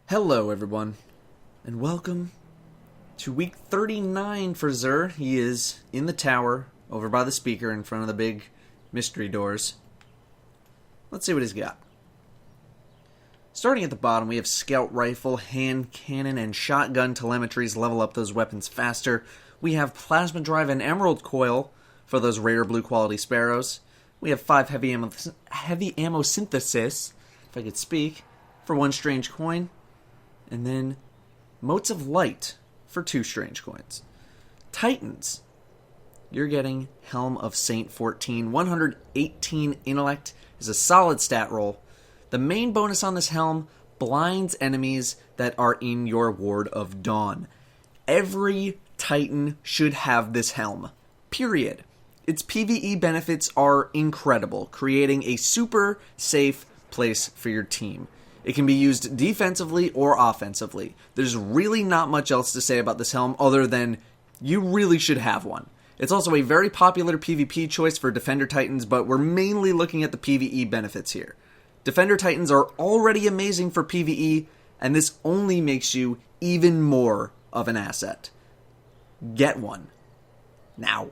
Hello, everyone, and welcome to week 39 for Xur. He is in the tower, over by the speaker, in front of the big mystery doors. Let's see what he's got. Starting at the bottom, we have scout rifle, hand cannon, and shotgun telemetries level up those weapons faster. We have plasma drive and emerald coil for those rare blue quality sparrows. We have 5 heavy ammo synthesis, if I could speak, for 1 strange coin. And then Motes of Light for 2 strange coins. Titans, you're getting Helm of Saint 14. 118 intellect is a solid stat roll. The main bonus on this helm blinds enemies that are in your Ward of Dawn. Every Titan should have this helm. Period. Its PvE benefits are incredible, creating a super safe place for your team. It can be used defensively or offensively. There's really not much else to say about this helm other than you really should have one. It's also a very popular PvP choice for Defender Titans, but we're mainly looking at the PvE benefits here. Defender Titans are already amazing for PvE, and this only makes you even more of an asset. Get one. Now.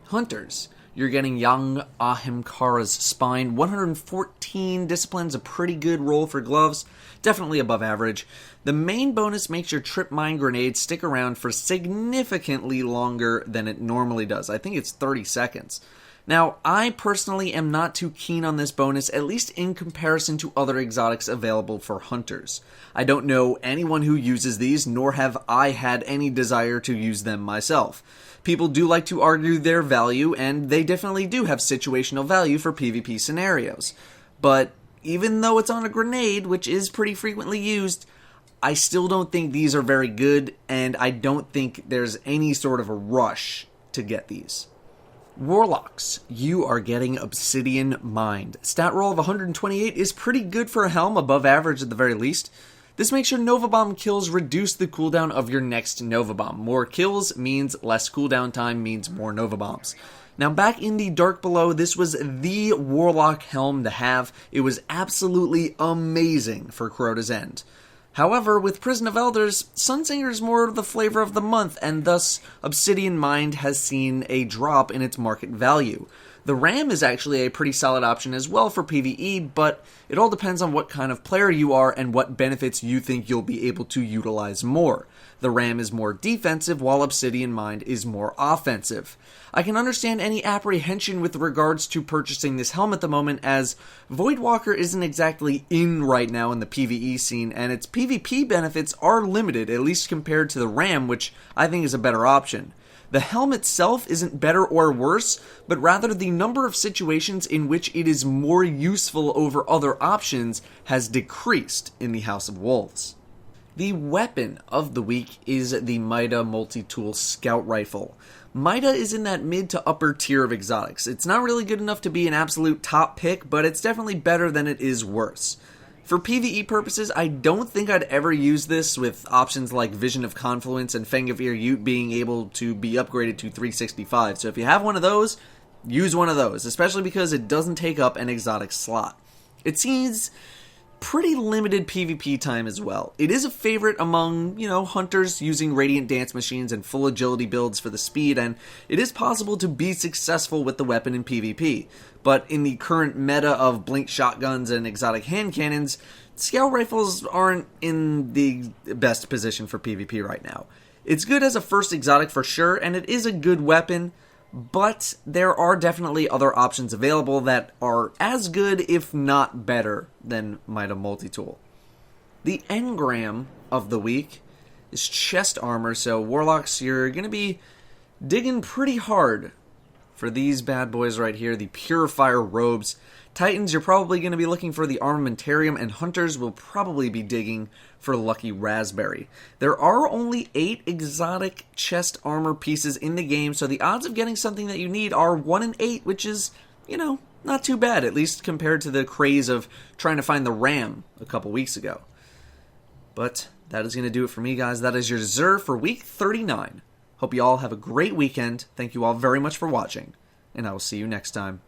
Hunters. You're getting young Ahimkara's Spine. 114 disciplines, a pretty good roll for gloves. Definitely above average. The main bonus makes your trip mine grenade stick around for significantly longer than it normally does. I think it's 30 seconds. Now, I personally am not too keen on this bonus, at least in comparison to other exotics available for hunters. I don't know anyone who uses these, nor have I had any desire to use them myself. People do like to argue their value, and they definitely do have situational value for PvP scenarios. But even though it's on a grenade, which is pretty frequently used, I still don't think these are very good, and I don't think there's any sort of a rush to get these. Warlocks, you are getting Obsidian Mind. Stat roll of 128 is pretty good for a helm, above average at the very least. This makes your Nova Bomb kills reduce the cooldown of your next Nova Bomb. More kills means less cooldown time, means more Nova Bombs. Now, back in the Dark Below, this was the Warlock helm to have. It was absolutely amazing for Crota's End. However, with Prison of Elders, Sunsinger is more the flavor of the month, and thus Obsidian Mind has seen a drop in its market value. The Ram is actually a pretty solid option as well for PvE, but it all depends on what kind of player you are and what benefits you think you'll be able to utilize more. The Ram is more defensive, while Obsidian Mind is more offensive. I can understand any apprehension with regards to purchasing this helm at the moment, as Voidwalker isn't exactly in right now in the PvE scene, and its PvP benefits are limited, at least compared to the Ram, which I think is a better option. The helm itself isn't better or worse, but rather the number of situations in which it is more useful over other options has decreased in the House of Wolves. The weapon of the week is the Mida Multi-Tool Scout Rifle. Mida is in that mid to upper tier of exotics. It's not really good enough to be an absolute top pick, but it's definitely better than it is worse. For PvE purposes, I don't think I'd ever use this with options like Vision of Confluence and Fang of Ute being able to be upgraded to 365. So if you have one of those, use one of those, especially because it doesn't take up an exotic slot. It seems pretty limited PvP time as well. It is a favorite among, hunters using Radiant Dance Machines and full agility builds for the speed, and it is possible to be successful with the weapon in PvP. But in the current meta of blink shotguns and exotic hand cannons, scout rifles aren't in the best position for PvP right now. It's good as a first exotic for sure, and it is a good weapon, but there are definitely other options available that are as good, if not better, than Mida Multi-Tool. The engram of the week is chest armor, so Warlocks, you're going to be digging pretty hard for these bad boys right here, the Purifier Robes. Titans, you're probably going to be looking for the Armamentarium, and Hunters will probably be digging for Lucky Raspberry. There are only 8 exotic chest armor pieces in the game, so the odds of getting something that you need are 1 in 8, which is, not too bad, at least compared to the craze of trying to find the Ram a couple weeks ago. But that is going to do it for me, guys. That is your Xur for week 39. Hope you all have a great weekend. Thank you all very much for watching, and I will see you next time.